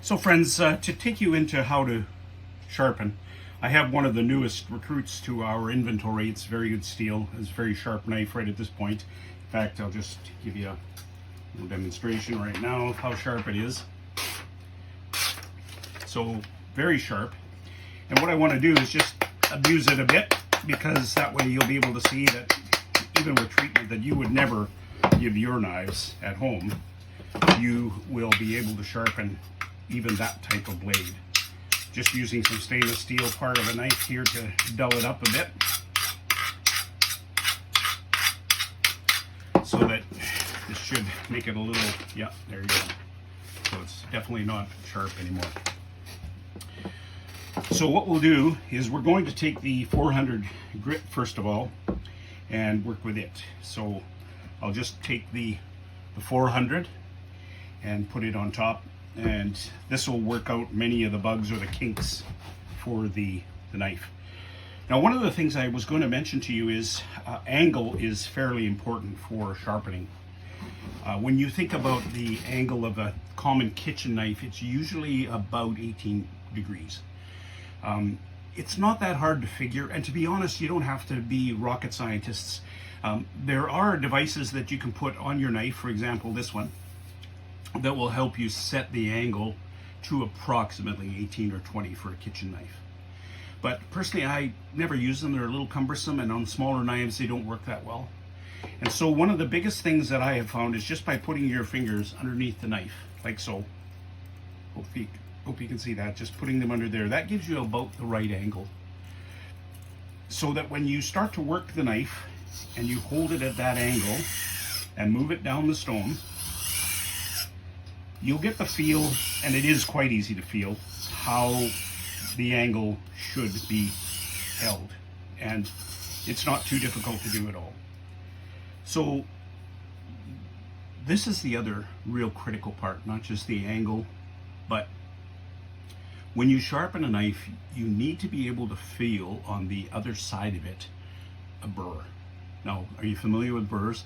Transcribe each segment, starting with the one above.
So friends, to take you into how to sharpen, I have one of the newest recruits to our inventory. It's very good steel. It's a very sharp knife right at this point. In fact, I'll just give you a little demonstration right now of how sharp it is. So very sharp. And what I want to do is just abuse it a bit, because that way you'll be able to see that even with treatment that you would never give your knives at home, you will be able to sharpen even that type of blade. Just using some stainless steel part of a knife here to dull it up a bit, so that this should make it a little, yeah, there you go. So it's definitely not sharp anymore. So what we'll do is we're going to take the 400 grit first of all and work with it. So I'll just take the 400 and put it on top, and this will work out many of the bugs or the kinks for the knife. Now, one of the things I was going to mention to you is angle is fairly important for sharpening. When you think about the angle of a common kitchen knife, it's usually about 18 degrees. It's not that hard to figure, and to be honest, you don't have to be rocket scientists. There are devices that you can put on your knife, for example this one, that will help you set the angle to approximately 18 or 20 for a kitchen knife. But personally, I never use them. They're a little cumbersome, and on smaller knives they don't work that well. And so one of the biggest things that I have found is just by putting your fingers underneath the knife, like so. Hope you can see that, just putting them under there. That gives you about the right angle, so that when you start to work the knife and you hold it at that angle and move it down the stone, you'll get the feel, and it is quite easy to feel, how the angle should be held. And it's not too difficult to do at all. So this is the other real critical part, not just the angle, but when you sharpen a knife, you need to be able to feel on the other side of it a burr. Now, are you familiar with burrs?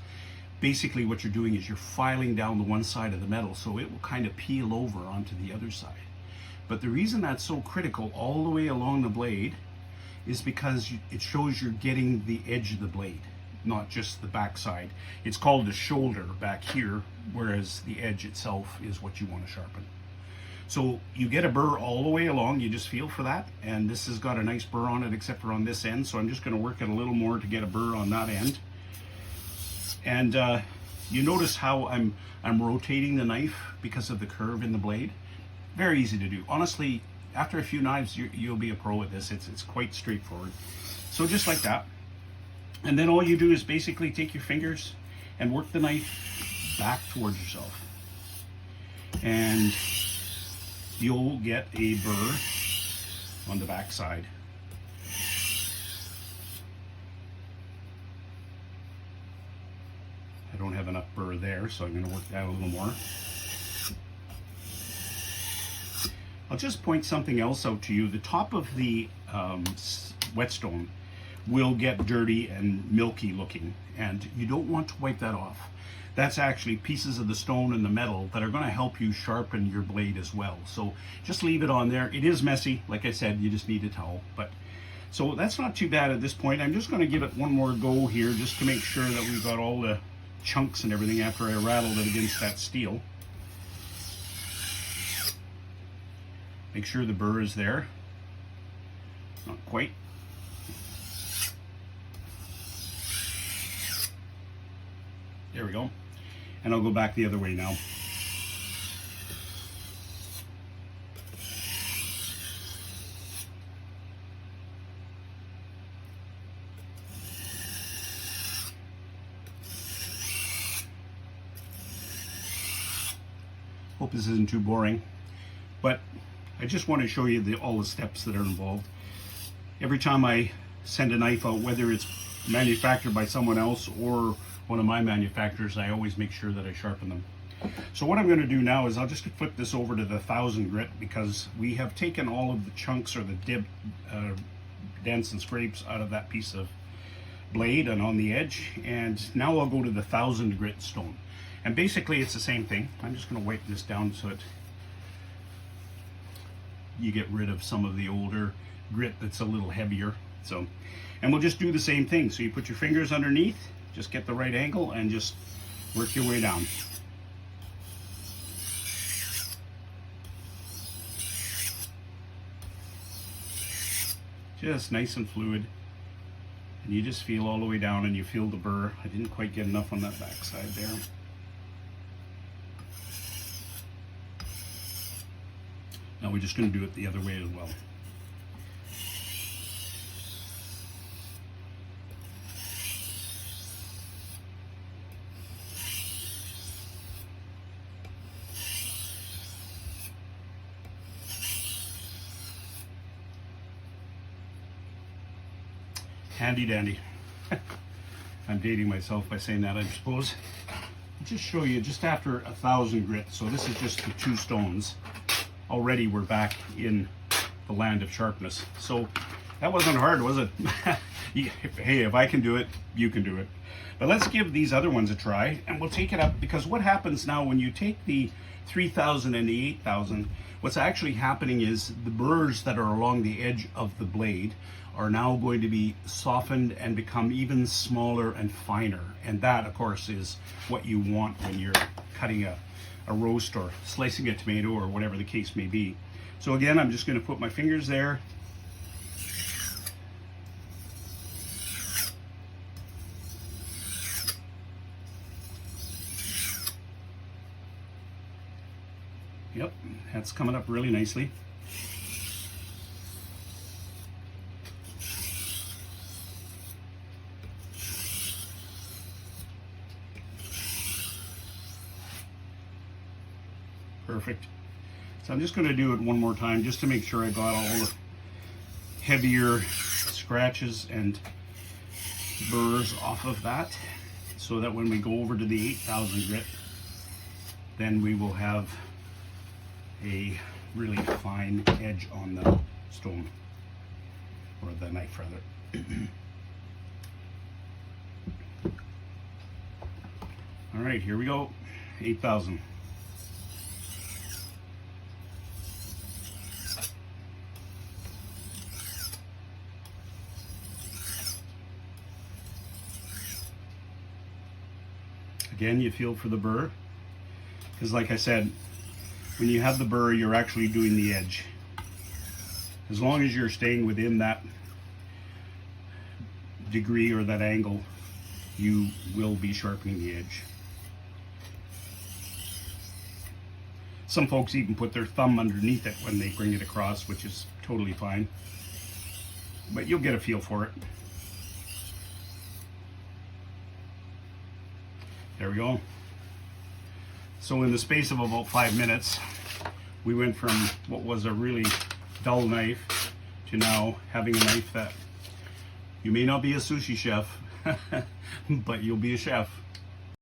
Basically what you're doing is you're filing down the one side of the metal, so it will kind of peel over onto the other side. But the reason that's so critical all the way along the blade is because it shows you're getting the edge of the blade, not just the back side. It's called the shoulder back here, whereas the edge itself is what you want to sharpen. So you get a burr all the way along, you just feel for that, and this has got a nice burr on it except for on this end, so I'm just going to work it a little more to get a burr on that end. And you notice how I'm rotating the knife because of the curve in the blade. Very easy to do. Honestly, after a few knives, you'll be a pro at this. It's quite straightforward. So just like that. And then all you do is basically take your fingers and work the knife back towards yourself. And you'll get a burr on the back side. I don't have enough burr there, so I'm going to work that a little more. I'll just point something else out to you. The top of the whetstone will get dirty and milky looking, and you don't want to wipe that off. That's actually pieces of the stone and the metal that are going to help you sharpen your blade as well. So just leave it on there. It is messy, like I said, you just need a towel. But so that's not too bad at this point. I'm just going to give it one more go here just to make sure that we've got all the chunks and everything after I rattled it against that steel. Make sure the burr is there. Not quite. There we go. And I'll go back the other way now. Hope this isn't too boring, but I just want to show you all the steps that are involved. Every time I send a knife out, whether it's manufactured by someone else or one of my manufacturers, I always make sure that I sharpen them. So what I'm going to do now is I'll just flip this over to the 1000 grit, because we have taken all of the chunks or the dents and scrapes out of that piece of blade and on the edge, and now I'll go to the 1000 grit stone. And basically it's the same thing. I'm just going to wipe this down so it you get rid of some of the older grit that's a little heavier. So, and we'll just do the same thing. So you put your fingers underneath, just get the right angle and just work your way down. Just nice and fluid. And you just feel all the way down and you feel the burr. I didn't quite get enough on that back side there. Now we're just going to do it the other way as well. Handy dandy. I'm dating myself by saying that, I suppose. I'll just show you just after 1,000 grit. So this is just the 2 stones. Already we're back in the land of sharpness. So that wasn't hard, was it? Hey, if I can do it, you can do it. But let's give these other ones a try, and we'll take it up, because what happens now when you take the 3,000 and the 8,000, what's actually happening is the burrs that are along the edge of the blade are now going to be softened and become even smaller and finer. And that, of course, is what you want when you're cutting a roast or slicing a tomato or whatever the case may be. So again, I'm just going to put my fingers there. Yep, that's coming up really nicely. Perfect. So I'm just going to do it one more time just to make sure I got all the heavier scratches and burrs off of that, so that when we go over to the 8,000 grit, then we will have a really fine edge on the stone, or the knife rather. All right, here we go. 8,000. Again, you feel for the burr, because like I said, when you have the burr, you're actually doing the edge. As long as you're staying within that degree or that angle, you will be sharpening the edge. Some folks even put their thumb underneath it when they bring it across, which is totally fine. But you'll get a feel for it. There we go. So in the space of about 5 minutes, we went from what was a really dull knife to now having a knife that you may not be a sushi chef, but you'll be a chef.